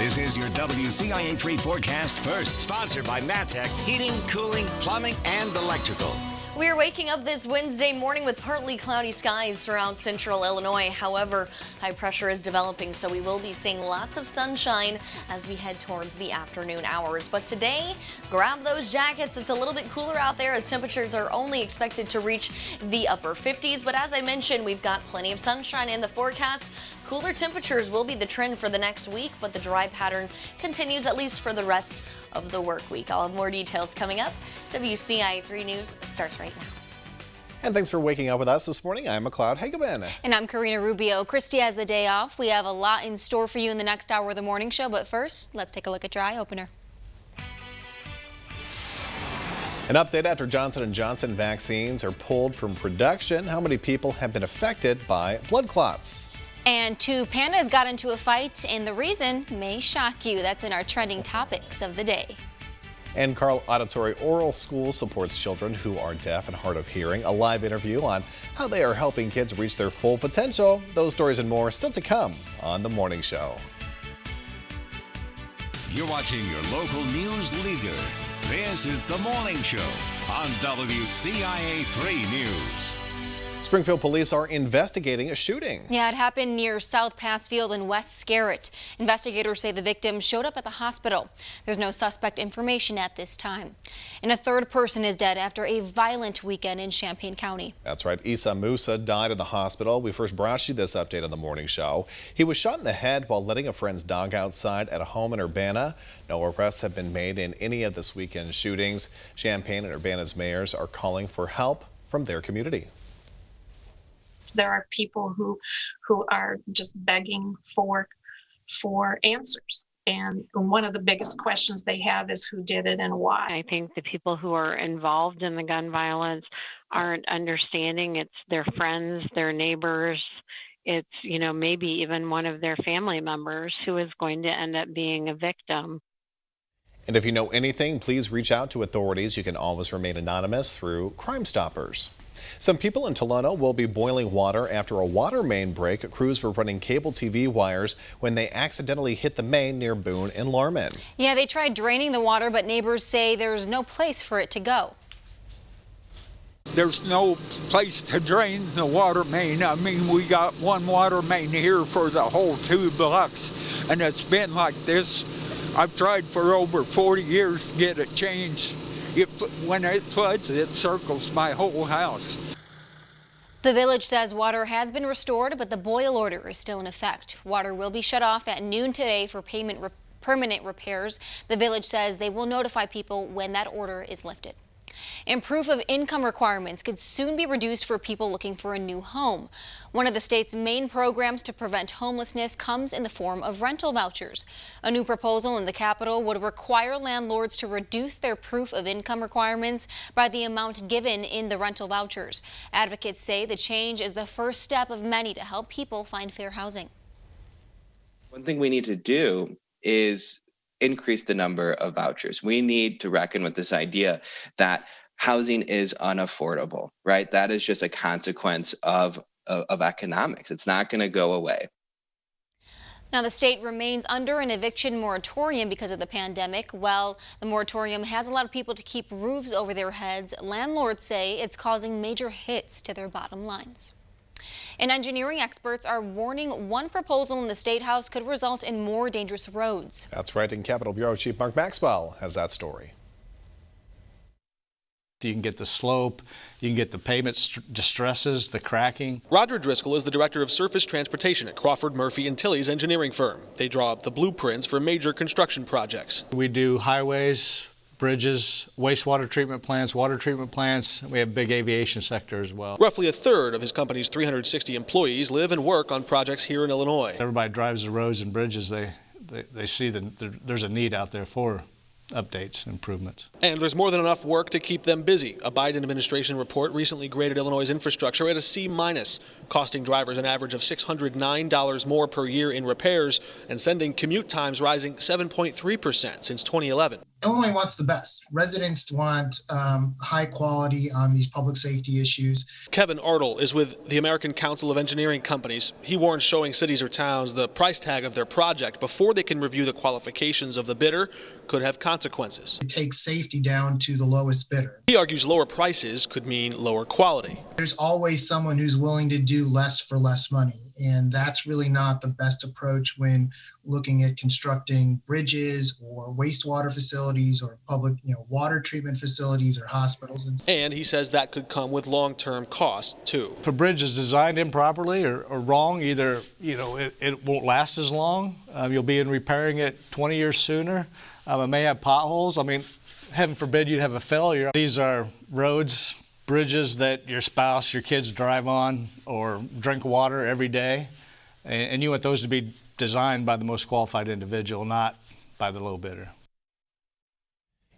This is your WCIA3 forecast first, sponsored by Matex Heating, Cooling, Plumbing, and Electrical. We're waking up this Wednesday morning with partly cloudy skies throughout central Illinois. However, high pressure is developing, so we will be seeing lots of sunshine as we head towards the afternoon hours. But today, grab those jackets. It's a little bit cooler out there as temperatures are only expected to reach the upper 50s. But as I mentioned, we've got plenty of sunshine in the forecast. Cooler temperatures will be the trend for the next week, but the dry pattern continues at least for the rest of the work week. I'll have more details coming up. WCIA3 News starts right now. And thanks for waking up with us this morning. I'm McLeod Hageman. And I'm Karina Rubio. Christy has the day off. We have a lot in store for you in the next hour of the morning show, but first, let's take a look at your eye opener. An update after Johnson & Johnson vaccines are pulled from production. How many people have been affected by blood clots? And two pandas got into a fight, and the reason may shock you. That's in our trending topics of the day. And Carl Auditory Oral School supports children who are deaf and hard of hearing. A live interview on how they are helping kids reach their full potential. Those stories and more still to come on The Morning Show. You're watching your local news leader. This is The Morning Show on WCIA3 News. Springfield police are investigating a shooting. Yeah, it happened near South Passfield and West Scarrett. Investigators say the victim showed up at the hospital. There's no suspect information at this time. And a third person is dead after a violent weekend in Champaign County. That's right. Issa Musa died in the hospital. We first brought you this update on The Morning Show. He was shot in the head while letting a friend's dog outside at a home in Urbana. No arrests have been made in any of this weekend's shootings. Champaign and Urbana's mayors are calling for help from their community. There are people who are just begging for answers. And one of the biggest questions they have is who did it and why. I think the people who are involved in the gun violence aren't understanding. It's their friends, their neighbors. It's, maybe even one of their family members who is going to end up being a victim. And if you know anything, please reach out to authorities. You can always remain anonymous through Crime Stoppers. Some people in Tolono will be boiling water after a water main break. Crews were running cable TV wires when they accidentally hit the main near Boone and Lorman. Yeah, they tried draining the water, but neighbors say there's no place for it to go. There's no place to drain the water main. I mean, we got one water main here for the whole 2 blocks, and it's been like this. I've tried for over 40 years to get it changed. When it floods, it circles my whole house. The village says water has been restored, but the boil order is still in effect. Water will be shut off at noon today for permanent repairs. The village says they will notify people when that order is lifted. And proof of income requirements could soon be reduced for people looking for a new home. One of the state's main programs to prevent homelessness comes in the form of rental vouchers. A new proposal in the Capitol would require landlords to reduce their proof of income requirements by the amount given in the rental vouchers. Advocates say the change is the first step of many to help people find fair housing. One thing we need to do is increase the number of vouchers. We need to reckon with this idea that housing is unaffordable, right? That is just a consequence of economics. It's not going to go away. Now, the state remains under an eviction moratorium because of the pandemic. While the moratorium has allowed people to keep roofs over their heads, landlords say it's causing major hits to their bottom lines. And engineering experts are warning one proposal in the State House could result in more dangerous roads. That's right, and Capitol Bureau Chief Mark Maxwell has that story. You can get the slope, you can get the pavement distresses, the cracking. Roger Driscoll is the director of surface transportation at Crawford, Murphy & Tilley's engineering firm. They draw up the blueprints for major construction projects. We do highways, bridges, wastewater treatment plants, water treatment plants. We have a big aviation sector as well. Roughly a third of his company's 360 employees live and work on projects here in Illinois. Everybody drives the roads and bridges. They see that there's a need out there for updates, improvements. And there's more than enough work to keep them busy. A Biden administration report recently graded Illinois' infrastructure at a C-, costing drivers an average of $609 more per year in repairs and sending commute times rising 7.3% since 2011. Illinois wants the best. Residents want high quality on these public safety issues. Kevin Artle is with the American Council of Engineering Companies. He warns showing cities or towns the price tag of their project before they can review the qualifications of the bidder could have consequences. It takes safety down to the lowest bidder. He argues lower prices could mean lower quality. There's always someone who's willing to do less for less money. And that's really not the best approach when looking at constructing bridges or wastewater facilities or public, water treatment facilities or hospitals. And he says that could come with long-term costs too. If a bridge is designed improperly or wrong, either it won't last as long. You'll be repairing it 20 years sooner. It may have potholes. I mean, heaven forbid you'd have a failure. These are roads, bridges that your spouse, your kids drive on or drink water every day. And you want those to be designed by the most qualified individual, not by the low bidder.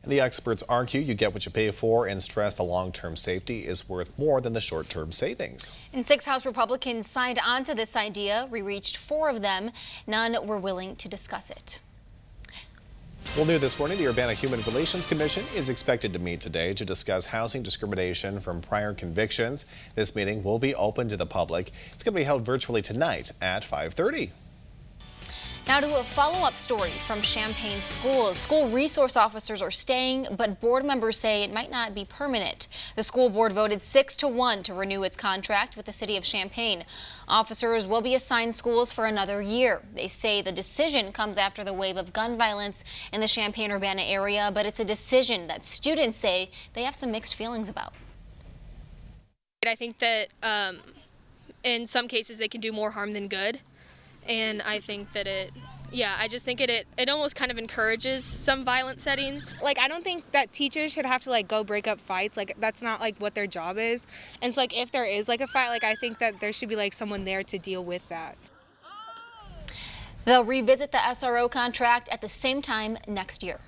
And the experts argue you get what you pay for and stress the long-term safety is worth more than the short-term savings. And 6 House Republicans signed on to this idea. We reached 4 of them. None were willing to discuss it. Well, new this morning, the Urbana Human Relations Commission is expected to meet today to discuss housing discrimination from prior convictions. This meeting will be open to the public. It's going to be held virtually tonight at 5:30. Now to a follow-up story from Champaign schools. School resource officers are staying, but board members say it might not be permanent. The school board voted 6-1 to renew its contract with the city of Champaign. Officers will be assigned schools for another year. They say the decision comes after the wave of gun violence in the Champaign-Urbana area, but it's a decision that students say they have some mixed feelings about. I think that in some cases they can do more harm than good. And I think that I just think it almost kind of encourages some violent settings. Like, I don't think that teachers should have to go break up fights. That's not what their job is. And so if there is a fight, I think that there should be someone there to deal with that. They'll revisit the SRO contract at the same time next year.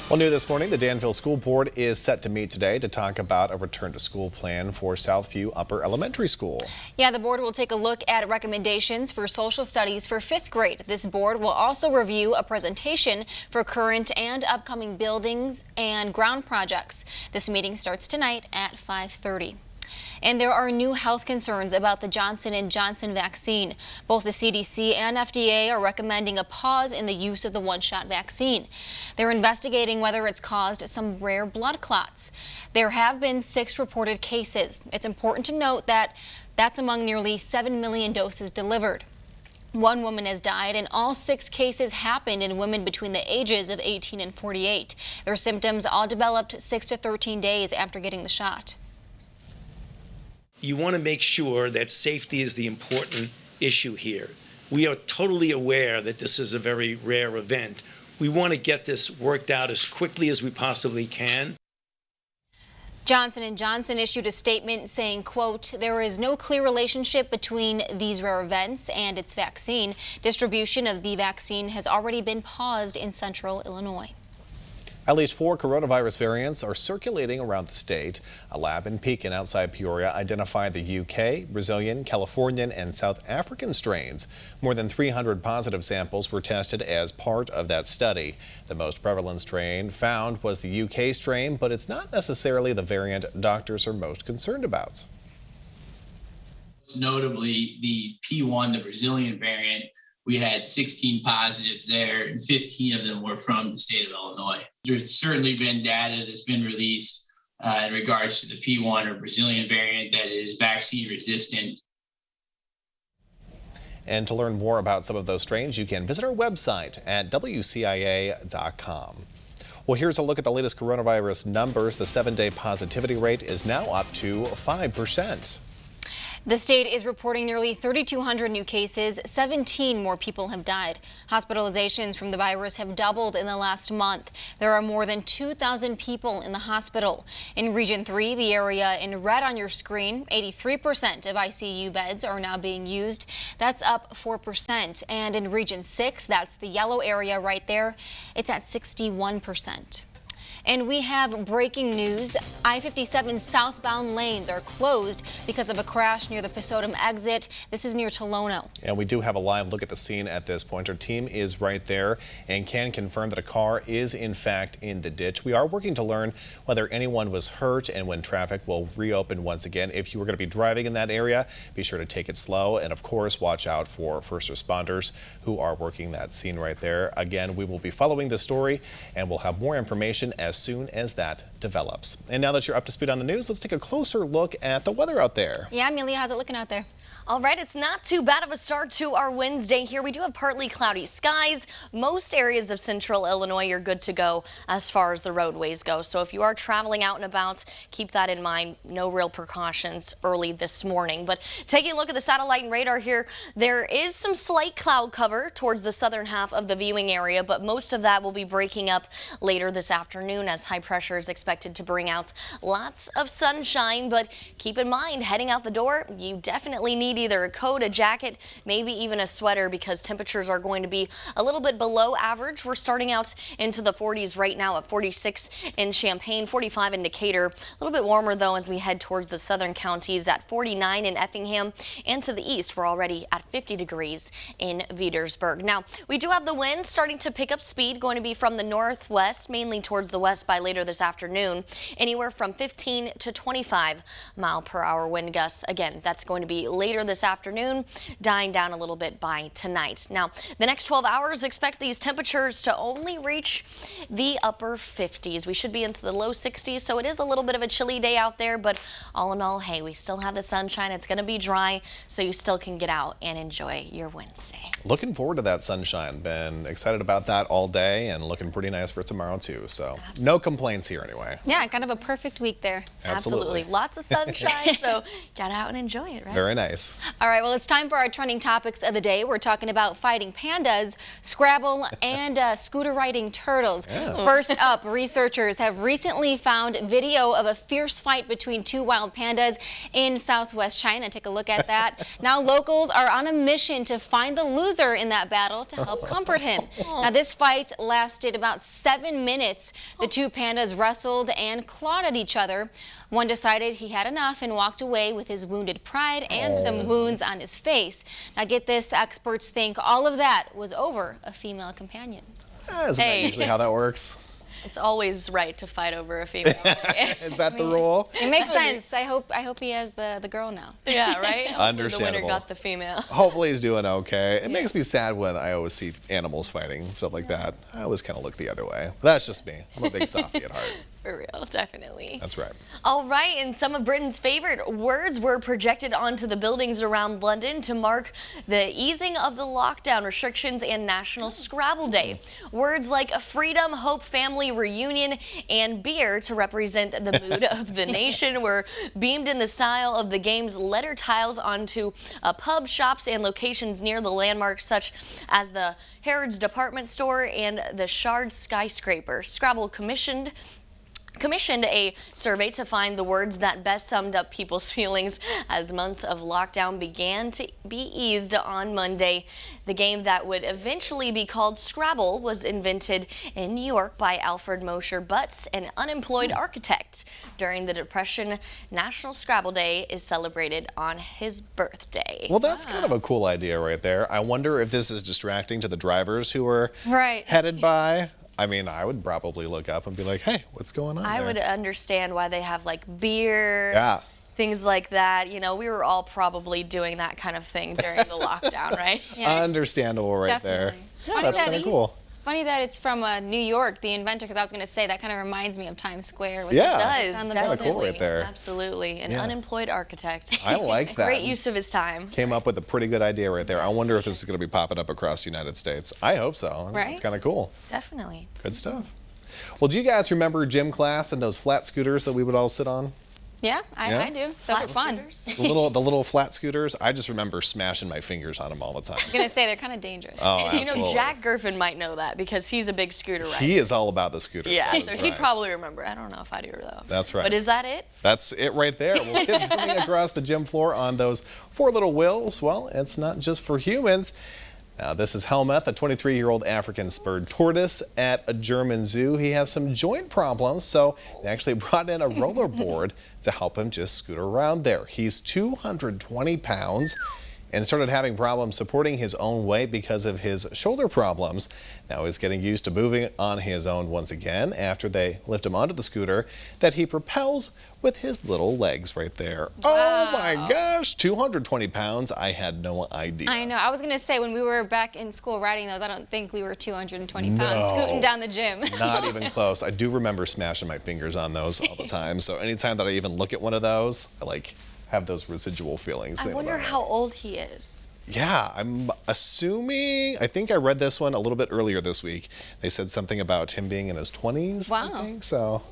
Well, new this morning, the Danville School Board is set to meet today to talk about a return to school plan for Southview Upper Elementary School. Yeah, the board will take a look at recommendations for social studies for 5th grade. This board will also review a presentation for current and upcoming buildings and ground projects. This meeting starts tonight at 5:30. And there are new health concerns about the Johnson & Johnson vaccine. Both the CDC and FDA are recommending a pause in the use of the one-shot vaccine. They're investigating whether it's caused some rare blood clots. There have been 6 reported cases. It's important to note that that's among nearly 7 million doses delivered. 1 woman has died, and all 6 cases happened in women between the ages of 18 and 48. Their symptoms all developed 6 to 13 days after getting the shot. You want to make sure that safety is the important issue here. We are totally aware that this is a very rare event. We want to get this worked out as quickly as we possibly can. Johnson & Johnson issued a statement saying, quote, "There is no clear relationship between these rare events and its vaccine. Distribution of the vaccine has already been paused in central Illinois." At least 4 coronavirus variants are circulating around the state. A lab in Pekin outside Peoria identified the UK, Brazilian, Californian, and South African strains. More than 300 positive samples were tested as part of that study. The most prevalent strain found was the UK strain, but it's not necessarily the variant doctors are most concerned about. Notably, the P1, the Brazilian variant, we had 16 positives there, and 15 of them were from the state of Illinois. There's certainly been data that's been released in regards to the P1 or Brazilian variant that is vaccine resistant. And to learn more about some of those strains, you can visit our website at WCIA.com. Well, here's a look at the latest coronavirus numbers. The 7-day positivity rate is now up to 5%. The state is reporting nearly 3,200 new cases. 17 more people have died. Hospitalizations from the virus have doubled in the last month. There are more than 2,000 people in the hospital. In Region 3, the area in red on your screen, 83% of ICU beds are now being used. That's up 4%. And in Region 6, that's the yellow area right there, it's at 61%. And we have breaking news. I-57 southbound lanes are closed because of a crash near the Pisodum exit. This is near Tolono. And we do have a live look at the scene at this point. Our team is right there and can confirm that a car is in fact in the ditch. We are working to learn whether anyone was hurt and when traffic will reopen once again. If you were going to be driving in that area, be sure to take it slow and of course watch out for first responders who are working that scene right there. Again, we will be following the story and we'll have more information as soon as that develops. And now that you're up to speed on the news, let's take a closer look at the weather out there. Yeah, Amelia, how's it looking out there? All right, it's not too bad of a start to our Wednesday here. We do have partly cloudy skies. Most areas of central Illinois are good to go as far as the roadways go. So if you are traveling out and about, keep that in mind. No real precautions early this morning. But taking a look at the satellite and radar here, there is some slight cloud cover towards the southern half of the viewing area, but most of that will be breaking up later this afternoon as high pressure is expected to bring out lots of sunshine. But keep in mind, heading out the door, you definitely need either a coat, a jacket, maybe even a sweater because temperatures are going to be a little bit below average. We're starting out into the 40s right now at 46 in Champaign, 45 in Decatur. A little bit warmer though as we head towards the southern counties at 49 in Effingham, and to the east we're already at 50 degrees in Petersburg. Now we do have the wind starting to pick up speed, going to be from the northwest mainly towards the west by later this afternoon, anywhere from 15 to 25 mile per hour wind gusts. Again, that's going to be later this afternoon, dying down a little bit by tonight. Now, the next 12 hours, expect these temperatures to only reach the upper 50s. We should be into the low 60s, so it is a little bit of a chilly day out there, but all in all, hey, we still have the sunshine. It's going to be dry, so you still can get out and enjoy your Wednesday. Looking forward to that sunshine. Been excited about that all day and looking pretty nice for tomorrow too. So no complaints here anyway. Yeah, kind of a perfect week there. Absolutely. Lots of sunshine, so get out and enjoy it, right? Very nice. All right, well, it's time for our trending topics of the day. We're talking about fighting pandas, Scrabble, and scooter riding turtles. Yeah. First up, researchers have recently found video of a fierce fight between two wild pandas in southwest China. Take a look at that. Now locals are on a mission to find the loser in that battle to help comfort him. Now this fight lasted about 7 minutes. The two pandas wrestled and clawed at each other. One decided he had enough and walked away with his wounded pride and some wounds on his face. Now get this, experts think all of that was over a female companion. Isn't that usually how that works? It's always right to fight over a female. Is that the rule? It makes sense. I hope he has the girl now. Yeah, right? Understandable. The winner got the female. Hopefully he's doing okay. It makes me sad when I always see animals fighting, stuff like that. I always kind of look the other way. But that's just me. I'm a big softie at heart. For real, definitely. That's right. All right, and some of Britain's favorite words were projected onto the buildings around London to mark the easing of the lockdown restrictions and National Scrabble Day. Words like freedom, hope, family, reunion, and beer to represent the mood of the nation were beamed in the style of the game's letter tiles onto pub, shops, and locations near the landmarks such as the Harrods department store and the Shard skyscraper. Scrabble commissioned a survey to find the words that best summed up people's feelings as months of lockdown began to be eased on Monday. The game that would eventually be called Scrabble was invented in New York by Alfred Mosher Butts, an unemployed architect. During the Depression, National Scrabble Day is celebrated on his birthday. Well, that's kind of a cool idea right there. I wonder if this is distracting to the drivers who are headed by. I mean, I would probably look up and be like, hey, what's going on I there? would understand why they have like beer, things like that. You know, we were all probably doing that kind of thing during the lockdown, right? Understandable right there. Yeah, that's kind of cool. Funny that it's from New York, the inventor, because I was going to say that kind of reminds me of Times Square. With It does. on the kind of cool right there. Absolutely. An unemployed architect. I like that. Great use of his time. Came up with a pretty good idea right there. I wonder if this is going to be popping up across the United States. I hope so. Right? It's kind of cool. Definitely. Good stuff. Well, do you guys remember gym class and those flat scooters that we would all sit on? Yeah, I do. Those are fun. The little flat scooters. I just remember smashing my fingers on them all the time. I'm going to say they're kind of dangerous. Oh, You absolutely. know, Jack Griffin might know that because he's a big scooter rider. He is all about the scooters. Yeah, That so is he'd right. probably remember. I don't know if I do though. That's right. But is that it? That's it right there. Well, kids running across the gym floor on those 4 little wheels. Well, it's not just for humans. Now, this is Helmuth, a 23-year-old African spurred tortoise at a German zoo. He has some joint problems, so they actually brought in a rollerboard to help him just scoot around there. He's 220 pounds and started having problems supporting his own weight because of his shoulder problems. Now he's getting used to moving on his own once again after they lift him onto the scooter that he propels with his little legs right there. Wow. Oh my gosh, 220 pounds. I had no idea. I know. I was going to say, when we were back in school riding those, I don't think we were 220 pounds scooting down the gym. Not even close. I do remember smashing my fingers on those all the time. So anytime that I even look at one of those, I have those residual feelings. I wonder how old he is. Yeah, I'm assuming, I think I read this one a little bit earlier this week. They said something about him being in his 20s, wow. I think, so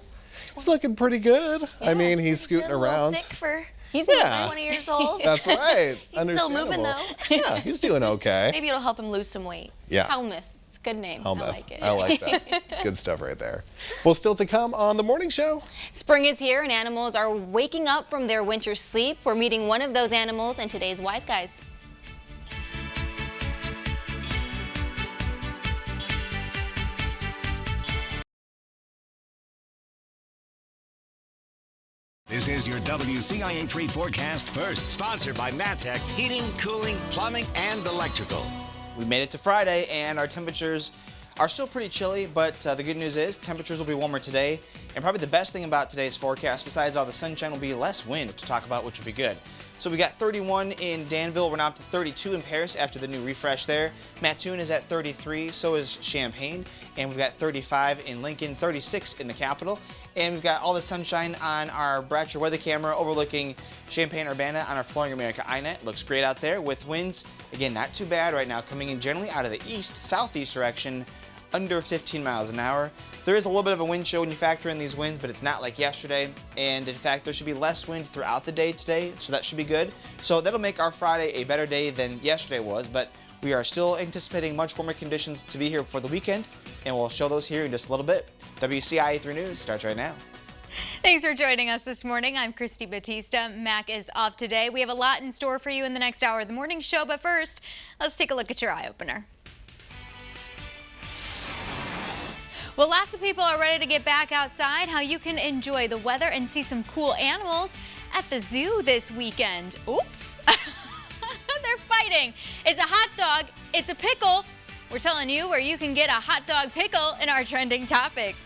he's looking pretty good. Yeah, I mean, he's scooting around. Thick for he's 20 years old. That's right. He's still moving though. Yeah, he's doing okay. Maybe it'll help him lose some weight. Yeah. Helmuth. It's a good name. Helmuth. I like it. I like that. It's good stuff right there. Well, still to come on the morning show. Spring is here and animals are waking up from their winter sleep. We're meeting one of those animals in today's Wise Guys. This is your WCIA3 forecast first, sponsored by Matex Heating, Cooling, Plumbing, and Electrical. We made it to Friday, and our temperatures are still pretty chilly, but the good news is temperatures will be warmer today. And probably the best thing about today's forecast, besides all the sunshine, will be less wind to talk about, which will be good. So we got 31 in Danville. We're now up to 32 in Paris after the new refresh there. Mattoon is at 33, so is Champaign. And we've got 35 in Lincoln, 36 in the capital. And we've got all the sunshine on our Bratcher weather camera overlooking Champaign-Urbana on our Flooring America iNet. Looks great out there with winds, again, not too bad right now, coming in generally out of the east-southeast direction, under 15 miles an hour. There is a little bit of a wind chill when you factor in these winds, but it's not like yesterday. And in fact, there should be less wind throughout the day today, so that should be good. So that'll make our Friday a better day than yesterday was, but we are still anticipating much warmer conditions to be here for the weekend, and we'll show those here in just a little bit. WCIA 3 News starts right now. Thanks for joining us this morning. I'm Christy Batista. Mac is off today. We have a lot in store for you in the next hour of the morning show, but first, let's take a look at your eye opener. Well, lots of people are ready to get back outside. How you can enjoy the weather and see some cool animals at the zoo this weekend. Oops. They're fighting. It's a hot dog. It's a pickle. We're telling you where you can get a hot dog pickle in our trending topics.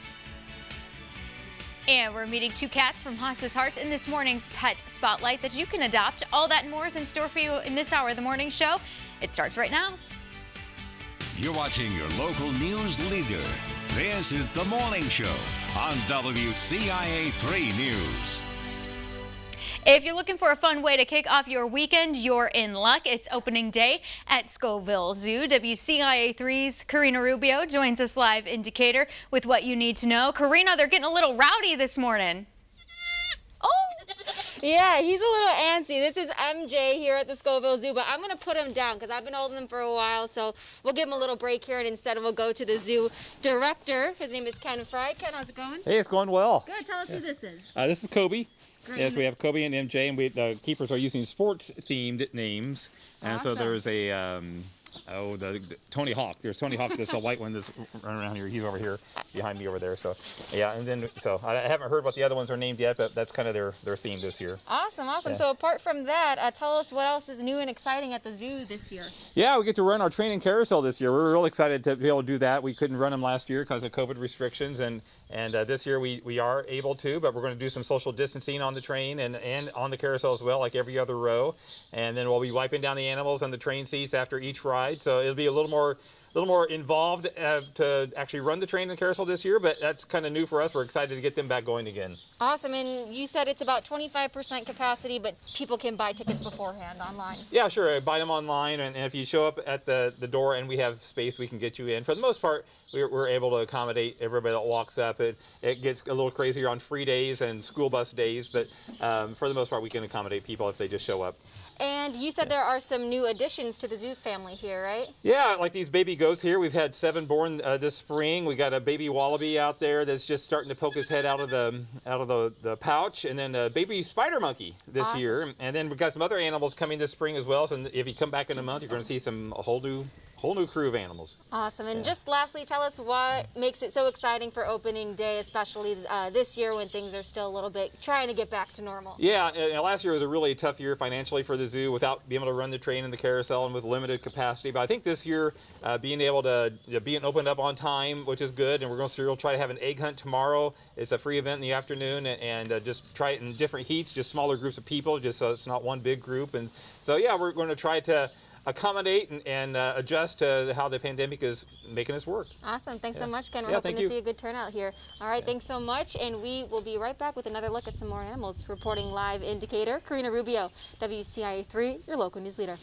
And we're meeting two cats from Hospice Hearts in this morning's Pet Spotlight that you can adopt. All that and more is in store for you in this hour of the morning show. It starts right now. You're watching your local news leader. This is The Morning Show on WCIA 3 News. If you're looking for a fun way to kick off your weekend, you're in luck. It's opening day at Scoville Zoo. WCIA 3's Karina Rubio joins us live in Decatur with what you need to know. Karina, they're getting a little rowdy this morning. Oh! Yeah, he's a little antsy. This is MJ here at the Scoville Zoo, but I'm going to put him down because I've been holding him for a while, so we'll give him a little break here, and instead we'll go to the zoo director. His name is Ken Fry. Ken, how's it going? Hey, it's going well. Good. Tell us who this is. This is Kobe. Great. Yes, we have Kobe and MJ, and the keepers are using sports-themed names. And so there's a, the Tony Hawk. There's Tony Hawk, this white one that's running around here. He's over here behind me over there. So, yeah, and then, so I haven't heard what the other ones are named yet, but that's kind of their theme this year. Awesome. Yeah. So apart from that, tell us what else is new and exciting at the zoo this year. Yeah, we get to run our training carousel this year. We're real excited to be able to do that. We couldn't run them last year because of COVID restrictions, and this year we are able to, but we're going to do some social distancing on the train and on the carousel as well, like every other row. And then we'll be wiping down the animals on the train seats after each ride. So it'll be a little more involved to actually run the train and carousel this year, but that's kind of new for us. We're excited to get them back going again. Awesome. And you said it's about 25% capacity, but people can buy tickets beforehand online. Yeah, sure. Buy them online, and if you show up at the door and we have space, we can get you in. For the most part, we're able to accommodate everybody that walks up. It gets a little crazier on free days and school bus days, but for the most part, we can accommodate people if they just show up. And you said there are some new additions to the zoo family here, right? Yeah, like these baby goats here. We've had 7 born this spring. We got a baby wallaby out there that's just starting to poke his head out of the pouch, and then a baby spider monkey this year. And then we've got some other animals coming this spring as well. So if you come back in a month, you're going to see some whole new whole new crew of animals. Awesome. And just lastly, tell us what makes it so exciting for opening day, especially this year when things are still a little bit trying to get back to normal. Yeah, last year was a really tough year financially for the zoo without being able to run the train and the carousel and with limited capacity. But I think this year, being able to be opened up on time, which is good, and we'll try to have an egg hunt tomorrow. It's a free event in the afternoon, and just try it in different heats, just smaller groups of people, just so it's not one big group. And so, yeah, we're going to try to accommodate and adjust to how the pandemic is making us work. Awesome. Thanks so much, Ken. We're hoping to see a good turnout here. All right, thanks so much. And we will be right back with another look at some more animals. Reporting live in Decatur, Karina Rubio, WCIA3, your local news leader.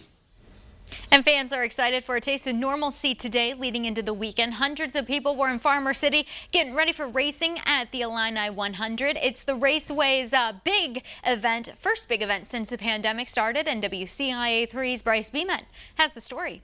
And fans are excited for a taste of normalcy today leading into the weekend. Hundreds of people were in Farmer City getting ready for racing at the Illini 100. It's the Raceway's big event, first big event since the pandemic started, and WCIA3's Bryce Beeman has the story.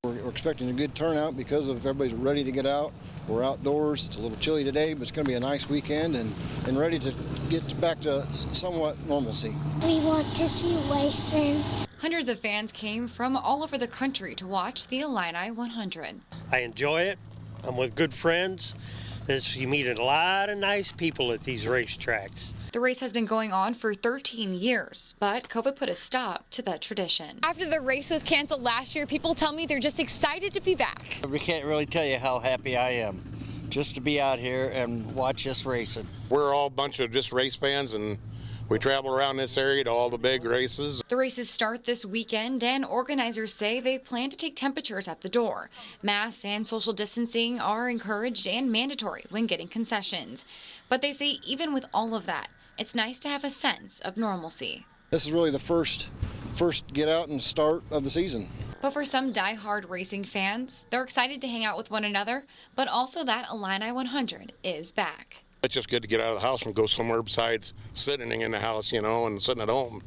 We're expecting a good turnout because of everybody's ready to get out. We're outdoors. It's a little chilly today, but it's going to be a nice weekend and ready to get back to somewhat normalcy. We want to see racing. Hundreds of fans came from all over the country to watch the Illini 100. I enjoy it. I'm with good friends. You meet a lot of nice people at these racetracks. The race has been going on for 13 years, but COVID put a stop to that tradition. After the race was canceled last year, people tell me they're just excited to be back. We can't really tell you how happy I am just to be out here and watch this racing. We're all a bunch of just race fans, and we travel around this area to all the big races. The races start this weekend, and organizers say they plan to take temperatures at the door. Masks and social distancing are encouraged and mandatory when getting concessions. But they say even with all of that, it's nice to have a sense of normalcy. This is really the first get out and start of the season. But for some die-hard racing fans, they're excited to hang out with one another, but also that Illini 100 is back. It's just good to get out of the house and go somewhere besides sitting in the house, and sitting at home.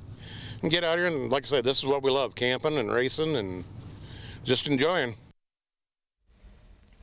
And get out here and, like I said, this is what we love, camping and racing and just enjoying.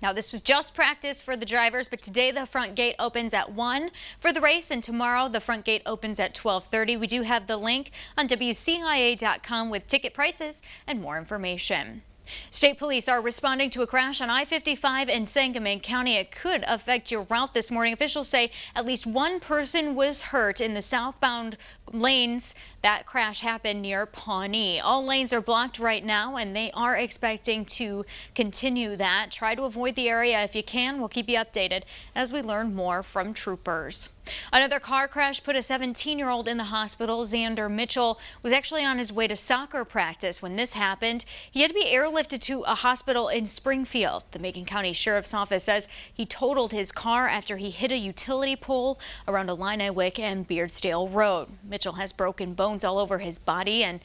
Now, this was just practice for the drivers, but today the front gate opens at 1 for the race, and tomorrow the front gate opens at 12:30. We do have the link on WCIA.com with ticket prices and more information. State police are responding to a crash on I-55 in Sangamon County. It could affect your route this morning. Officials say at least one person was hurt in the southbound lanes. That crash happened near Pawnee. All lanes are blocked right now, and they are expecting to continue that. Try to avoid the area if you can. We'll keep you updated as we learn more from troopers. Another car crash put a 17-year-old in the hospital. Xander Mitchell was actually on his way to soccer practice when this happened. He had to be airlifted to a hospital in Springfield. The Macon County Sheriff's Office says he totaled his car after he hit a utility pole around Illini Wick and Beardsdale Road. Mitchell has broken bones all over his body, and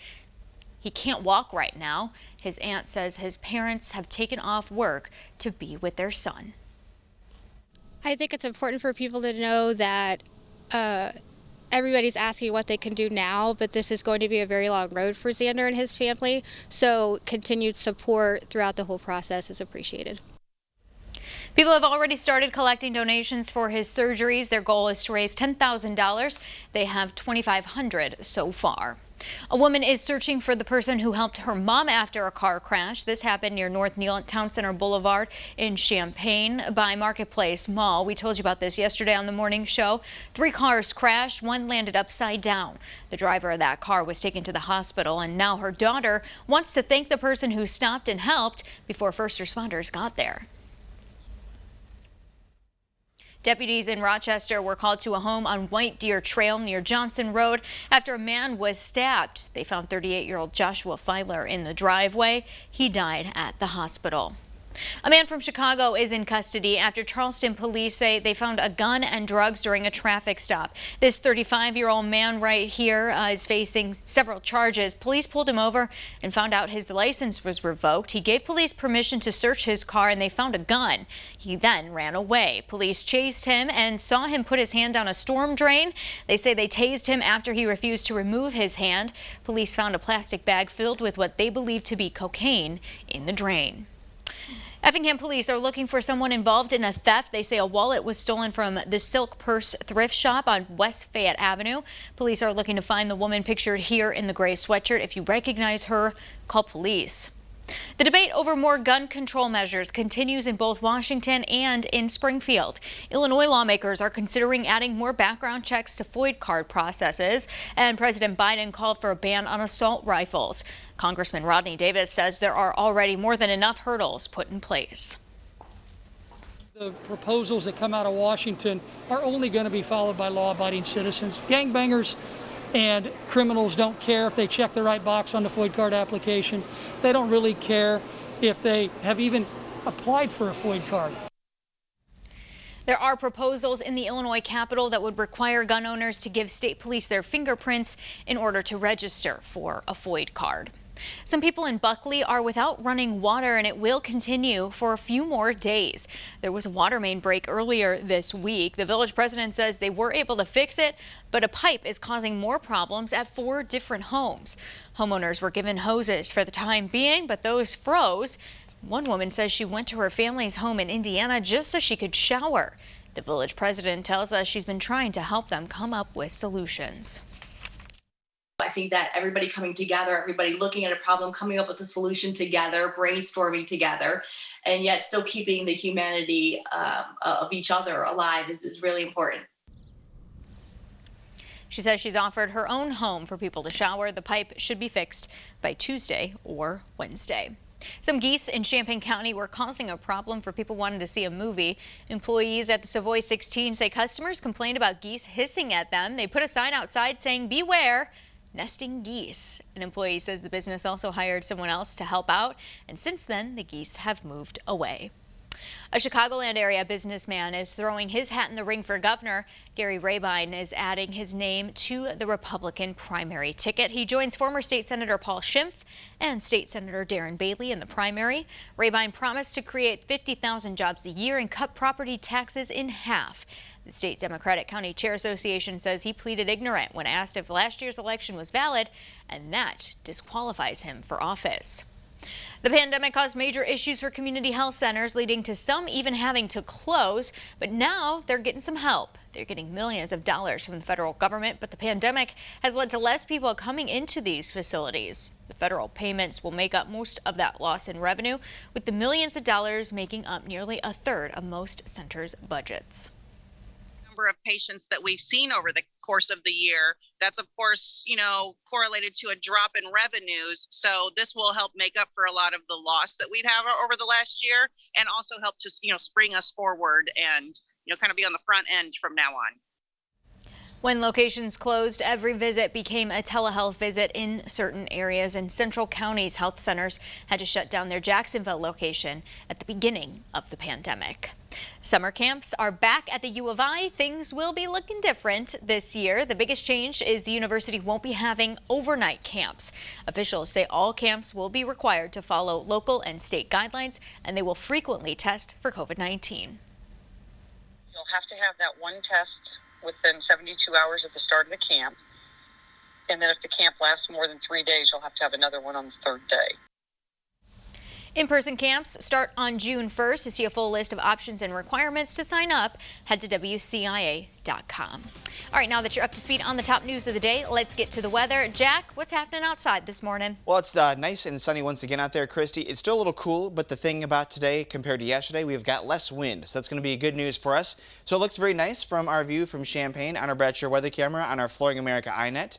he can't walk right now. His aunt says his parents have taken off work to be with their son. I think it's important for people to know that everybody's asking what they can do now, but this is going to be a very long road for Xander and his family, so continued support throughout the whole process is appreciated. People have already started collecting donations for his surgeries. Their goal is to raise $10,000. They have $2,500 so far. A woman is searching for the person who helped her mom after a car crash. This happened near North Town Center Boulevard in Champaign by Marketplace Mall. We told you about this yesterday on the morning show. 3 cars crashed. One landed upside down. The driver of that car was taken to the hospital, and now her daughter wants to thank the person who stopped and helped before first responders got there. Deputies in Rochester were called to a home on White Deer Trail near Johnson Road after a man was stabbed. They found 38-year-old Joshua Filer in the driveway. He died at the hospital. A man from Chicago is in custody after Charleston police say they found a gun and drugs during a traffic stop. This 35-year-old man right here is facing several charges. Police pulled him over and found out his license was revoked. He gave police permission to search his car, and they found a gun. He then ran away. Police chased him and saw him put his hand down a storm drain. They say they tased him after he refused to remove his hand. Police found a plastic bag filled with what they believe to be cocaine in the drain. Effingham police are looking for someone involved in a theft. They say a wallet was stolen from the Silk Purse thrift shop on West Fayette Avenue. Police are looking to find the woman pictured here in the gray sweatshirt. If you recognize her, call police. The debate over more gun control measures continues in both Washington and in Springfield. Illinois lawmakers are considering adding more background checks to FOID card processes, and President Biden called for a ban on assault rifles. Congressman Rodney Davis says there are already more than enough hurdles put in place. The proposals that come out of Washington are only going to be followed by law-abiding citizens. Gangbangers and criminals don't care if they check the right box on the FOID card application. They don't really care if they have even applied for a FOID card. There are proposals in the Illinois Capitol that would require gun owners to give state police their fingerprints in order to register for a FOID card. Some people in Buckley are without running water, and it will continue for a few more days. There was a water main break earlier this week. The village president says they were able to fix it, but a pipe is causing more problems at 4 different homes. Homeowners were given hoses for the time being, but those froze. One woman says she went to her family's home in Indiana just so she could shower. The village president tells us she's been trying to help them come up with solutions. I think that everybody coming together, everybody looking at a problem, coming up with a solution together, brainstorming together, and yet still keeping the humanity of each other alive is really important. She says she's offered her own home for people to shower. The pipe should be fixed by Tuesday or Wednesday. Some geese in Champaign County were causing a problem for people wanting to see a movie. Employees at the Savoy 16 say customers complained about geese hissing at them. They put a sign outside saying, "Beware, nesting geese." An employee says the business also hired someone else to help out, and since then the geese have moved away. A Chicagoland area businessman is throwing his hat in the ring for governor. Gary Rabine is adding his name to the Republican primary ticket. He joins former state senator Paul Schimpf and state senator Darren Bailey in the primary. Rabine promised to create 50,000 jobs a year and cut property taxes in half. The State Democratic County Chair Association says he pleaded ignorant when asked if last year's election was valid, and that disqualifies him for office. The pandemic caused major issues for community health centers, leading to some even having to close. But now they're getting some help. They're getting millions of dollars from the federal government, but the pandemic has led to less people coming into these facilities. The federal payments will make up most of that loss in revenue, with the millions of dollars making up nearly a third of most centers' budgets. Of patients that we've seen over the course of the year, that's of course, correlated to a drop in revenues. So this will help make up for a lot of the loss that we've had over the last year, and also help to, spring us forward and, kind of be on the front end from now on. When locations closed, every visit became a telehealth visit in certain areas, and Central County's health centers had to shut down their Jacksonville location at the beginning of the pandemic. Summer camps are back at the U of I. Things will be looking different this year. The biggest change is the university won't be having overnight camps. Officials say all camps will be required to follow local and state guidelines, and they will frequently test for COVID-19. You'll have to have that one test within 72 hours at the start of the camp. And then if the camp lasts more than 3 days, you'll have to have another one on the 3rd day. In-person camps start on June 1st. To see a full list of options and requirements to sign up, head to WCIA.com. All right, now that you're up to speed on the top news of the day, let's get to the weather. Jack, what's happening outside this morning? Well, it's nice and sunny once again out there, Christy. It's still a little cool, but the thing about today compared to yesterday, we've got less wind, so that's going to be good news for us. So it looks very nice from our view from Champaign on our Bradshaw weather camera on our Flooring America iNet.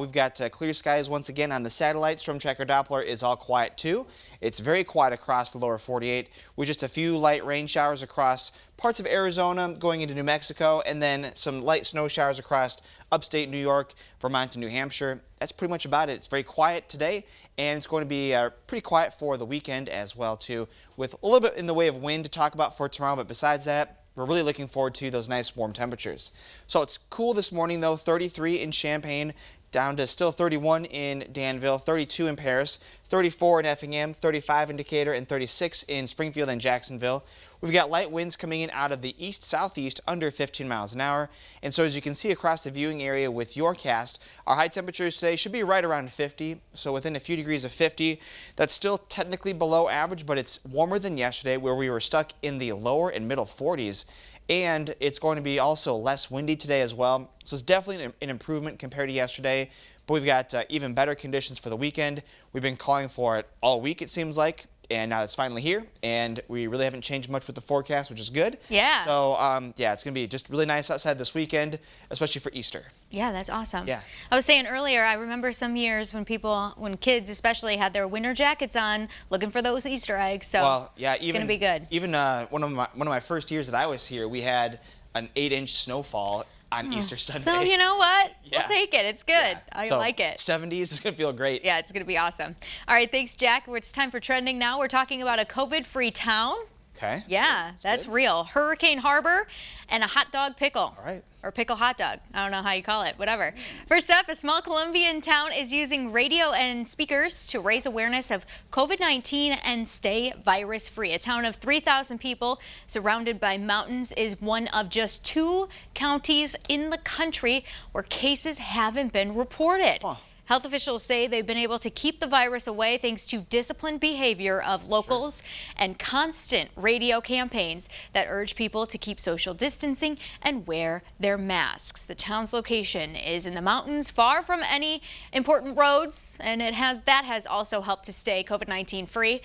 We've got clear skies once again on the satellite. Storm Tracker Doppler is all quiet too. It's very quiet across the lower 48 with just a few light rain showers across parts of Arizona going into New Mexico, and then some light snow showers across upstate New York, Vermont, and New Hampshire. That's pretty much about it. It's very quiet today, and it's going to be pretty quiet for the weekend as well too, with a little bit in the way of wind to talk about for tomorrow. But besides that, we're really looking forward to those nice warm temperatures. So it's cool this morning though, 33 in Champaign, down to still 31 in Danville, 32 in Paris, 34 in Effingham, 35 in Decatur, and 36 in Springfield and Jacksonville. We've got light winds coming in out of the east-southeast under 15 miles an hour. And so as you can see across the viewing area with your cast, our high temperatures today should be right around 50. So within a few degrees of 50. That's still technically below average, but it's warmer than yesterday where we were stuck in the lower and middle 40s. and it's going to be also less windy today as well. So it's definitely an improvement compared to yesterday, but we've got even better conditions for the weekend. We've been calling for it all week, it seems like, and now it's finally here, and we really haven't changed much with the forecast, which is good. Yeah. So, yeah, it's going to be just really nice outside this weekend, especially for Easter. Yeah, that's awesome. Yeah. I was saying earlier, I remember some years when kids especially had their winter jackets on, looking for those Easter eggs. So Well, yeah, it's gonna be good. Even one of my first years that I was here, we had an 8-inch snowfall on Easter Sunday. So you know what? Yeah. We'll take it. It's good. I So, like it. 70s is going to feel great. Yeah, it's going to be awesome. All right, thanks, Jack. It's time for trending now. We're talking about a COVID-free town. Okay. Yeah, that's real. Hurricane Harbor and a hot dog pickle. All right. Or pickle hot dog. I don't know how you call it, whatever. First up, a small Colombian town is using radio and speakers to raise awareness of COVID-19 and stay virus-free. A town of 3,000 people surrounded by mountains is one of just 2 counties in the country where cases haven't been reported. Huh. Health officials say they've been able to keep the virus away thanks to disciplined behavior of locals and constant radio campaigns that urge people to keep social distancing and wear their masks. The town's location is in the mountains, far from any important roads, and that has also helped to stay COVID-19 free.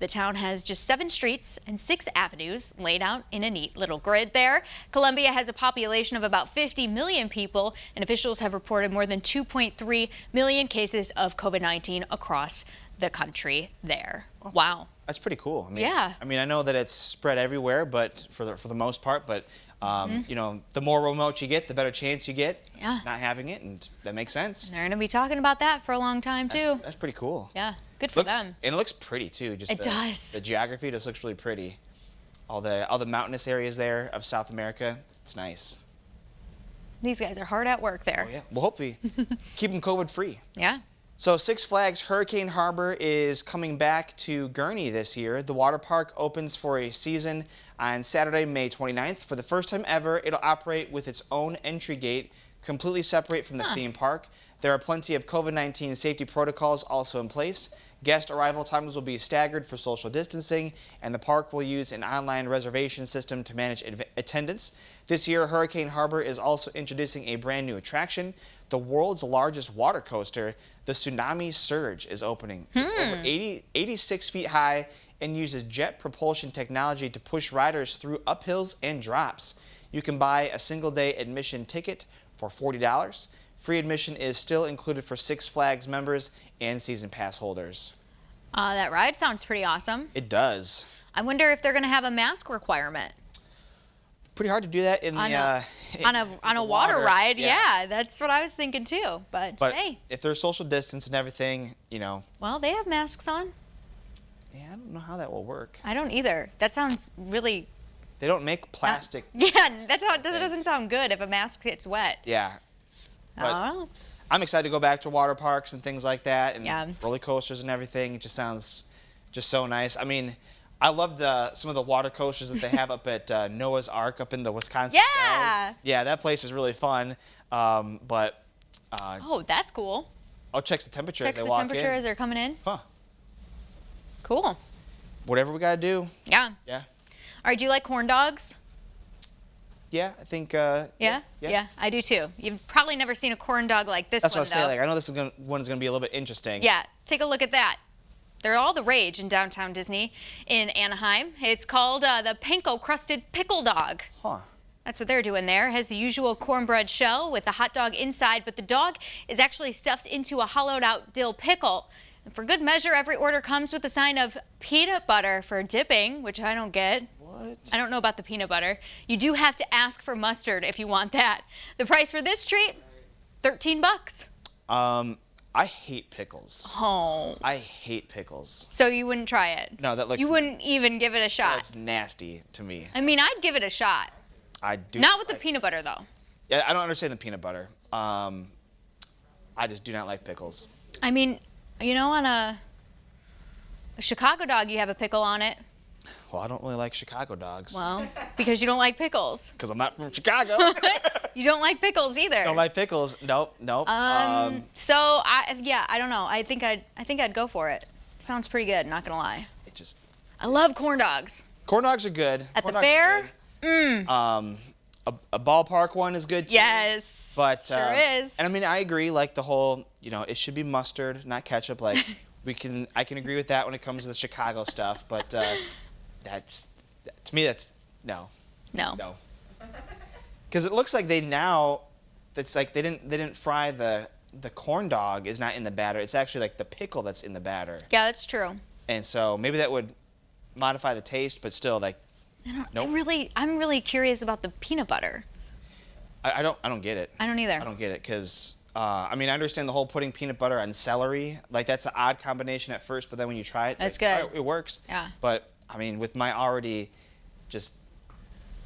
The town has just 7 streets and 6 avenues laid out in a neat little grid there. Colombia has a population of about 50 million people, and officials have reported more than 2.3 million cases of COVID-19 across the country there. Wow. That's pretty cool. I mean, Yeah. I mean, I know that it's spread everywhere, but for the most part, but you know, the more remote you get, the better chance you get not having it, and that makes sense. They're going to be talking about that for a long time, too. That's pretty cool. Yeah, good for them. And it looks pretty, too. Just It does. The geography just looks really pretty. All the mountainous areas there of South America, it's nice. These guys are hard at work there. Oh, yeah. Well, hopefully keep them COVID-free. Yeah. So Six Flags Hurricane Harbor is coming back to Gurnee this year. The water park opens for a season on Saturday, May 29th. For the first time ever, it'll operate with its own entry gate, completely separate from the theme park. There are plenty of COVID-19 safety protocols also in place. Guest arrival times will be staggered for social distancing, and the park will use an online reservation system to manage attendance. This year, Hurricane Harbor is also introducing a brand new attraction. The world's largest water coaster, the Tsunami Surge, is opening. It's over 86 feet high and uses jet propulsion technology to push riders through uphills and drops. You can buy a single-day admission ticket for $40. Free admission is still included for Six Flags members and season pass holders. That ride sounds pretty awesome. It does. I wonder if they're going to have a mask requirement. Pretty hard to do that in on the a water ride. Yeah. Yeah, that's what I was thinking too. But hey, if there's social distance and everything, you know. Well, they have masks on. Yeah, I don't know how that will work. I don't either. That sounds really. They don't make plastic. Yeah, that doesn't sound good if a mask gets wet. Yeah. I don't know. I'm excited to go back to water parks and things like that, and roller coasters and everything. It just sounds just so nice. I mean, I love some of the water coasters that they have up at Noah's Ark up in the Wisconsin Dells. Yeah, that place is really fun. Oh, that's cool. I'll check the temperature as they walk in. Check the temperature as they're coming in. Huh. Cool. Whatever we gotta do. Yeah. Yeah. All right. Do you like corn dogs? Yeah, I think. Yeah, I do too. You've probably never seen a corn dog like this one, That's what I was saying. Like, I know this one's gonna be a little bit interesting. Yeah, take a look at that. They're all the rage in downtown Disney in Anaheim. It's called the Panko Crusted Pickle Dog. Huh. That's what they're doing there. It has the usual cornbread shell with the hot dog inside, but the dog is actually stuffed into a hollowed out dill pickle. And for good measure, every order comes with a sign of peanut butter for dipping, which I don't get. What? I don't know about the peanut butter. You do have to ask for mustard if you want that. The price for this treat, $13. I hate pickles. Oh. I hate pickles. So you wouldn't try it? No, that looks. You wouldn't even give it a shot? That's nasty to me. I mean, I'd give it a shot. I do. Not with the peanut butter, though. Yeah, I don't understand the peanut butter. I just do not like pickles. I mean, you know, on a Chicago dog, you have a pickle on it. Well, I don't really like Chicago dogs. Well, because you don't like pickles. Because I'm not from Chicago. You don't like pickles either. Don't like pickles. Nope. So I don't know. I think I'd go for it. Sounds pretty good. Not gonna lie. It just. I love corn dogs. Corn dogs are good. At the fair, A ballpark one is good too. Yes, but sure is. And I mean, I agree. Like the whole, it should be mustard, not ketchup. Like I can agree with that when it comes to the Chicago stuff. But to me, that's no. Because it looks like it's like they didn't fry the corn dog is not in the batter. It's actually like the pickle that's in the batter. Yeah, that's true. And so maybe that would modify the taste, but still, like, nope. I'm really curious about the peanut butter. I don't get it. I don't either. I don't get it because I mean, I understand the whole putting peanut butter on celery. Like that's an odd combination at first, but then when you try it, that's like, good. Oh, it works. Yeah. But I mean, with my already just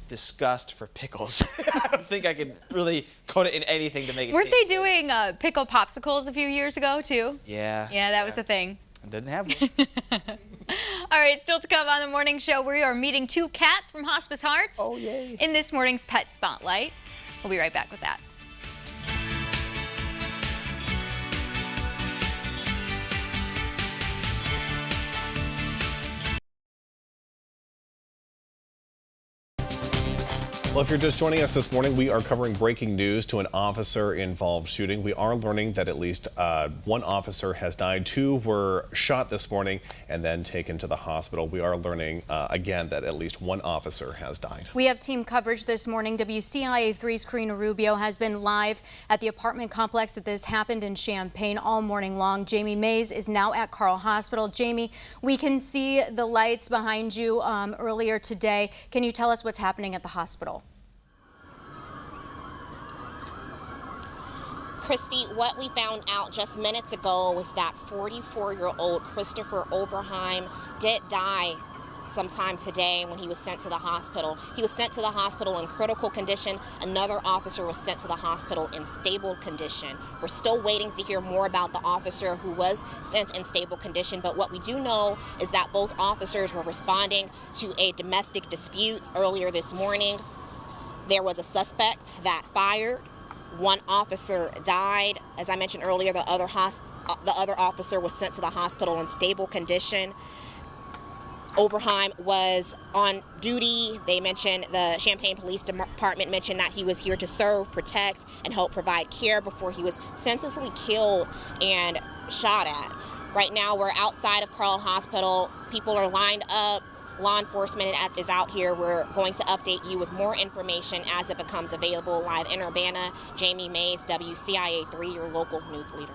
disgust for pickles, I don't think I could really coat it in anything to make it. Weren't they doing pickle popsicles a few years ago too? Yeah. Yeah, that was a thing. I didn't have one. All right, still to come on the morning show, we are meeting 2 cats from Hospice Hearts. Oh, yay. In this morning's Pet Spotlight. We'll be right back with that. Well, if you're just joining us this morning, we are covering breaking news to an officer-involved shooting. We are learning that at least one officer has died. 2 were shot this morning and then taken to the hospital. We are learning, again, that at least one officer has died. We have team coverage this morning. WCIA 3's Karina Rubio has been live at the apartment complex that this happened in Champaign all morning long. Jamie Mays is now at Carle Hospital. Jamie, we can see the lights behind you earlier today. Can you tell us what's happening at the hospital? Christy, what we found out just minutes ago was that 44-year-old Christopher Oberheim did die sometime today when he was sent to the hospital. He was sent to the hospital in critical condition. Another officer was sent to the hospital in stable condition. We're still waiting to hear more about the officer who was sent in stable condition, but what we do know is that both officers were responding to a domestic dispute earlier this morning. There was a suspect that fired. One officer died. As I mentioned earlier, the other officer was sent to the hospital in stable condition. Oberheim was on duty. They mentioned, the Champaign Police Department mentioned that he was here to serve, protect, and help provide care before he was senselessly killed and shot at. Right now, we're outside of Carle Hospital. People are lined up. Law enforcement is out here. We're going to update you with more information as it becomes available. Live in Urbana, Jamie Mays, WCIA 3, your local news leader.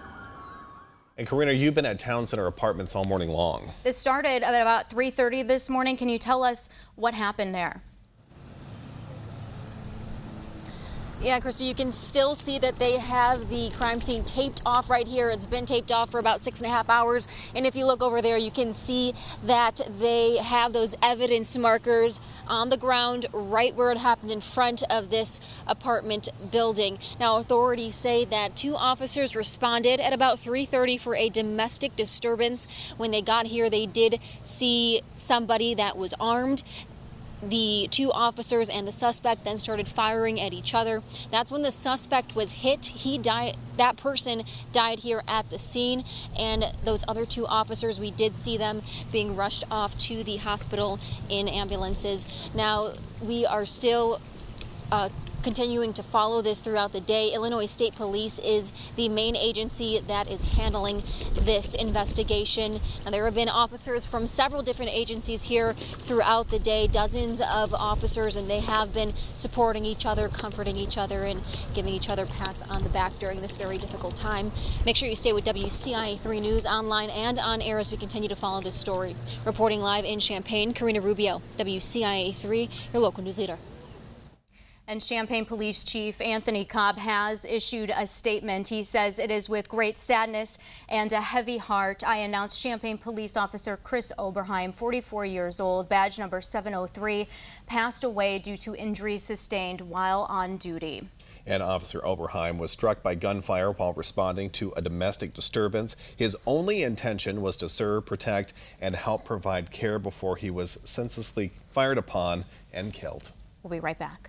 And Karina, you've been at Town Center Apartments all morning long. This started at about 3:30 this morning. Can you tell us what happened there? Yeah, Christy, you can still see that they have the crime scene taped off right here. It's been taped off for about 6.5 hours. And if you look over there, you can see that they have those evidence markers on the ground right where it happened in front of this apartment building. Now, authorities say that 2 officers responded at about 3:30 for a domestic disturbance. When they got here, they did see somebody that was armed. The 2 officers and the suspect then started firing at each other. That's when the suspect was hit. He died. That person died here at the scene. And those other 2 officers, we did see them being rushed off to the hospital in ambulances. Now, we are still continuing to follow this throughout the day. Illinois State Police is the main agency that is handling this investigation. And there have been officers from several different agencies here throughout the day, dozens of officers, and they have been supporting each other, comforting each other, and giving each other pats on the back during this very difficult time. Make sure you stay with WCIA 3 News online and on air as we continue to follow this story. Reporting live in Champaign, Karina Rubio, WCIA 3, your local news leader. And Champaign Police Chief Anthony Cobb has issued a statement. He says, "It is with great sadness and a heavy heart I announce Champaign Police Officer Chris Oberheim, 44 years old, badge number 703, passed away due to injuries sustained while on duty." And Officer Oberheim was struck by gunfire while responding to a domestic disturbance. His only intention was to serve, protect, and help provide care before he was senselessly fired upon and killed. We'll be right back.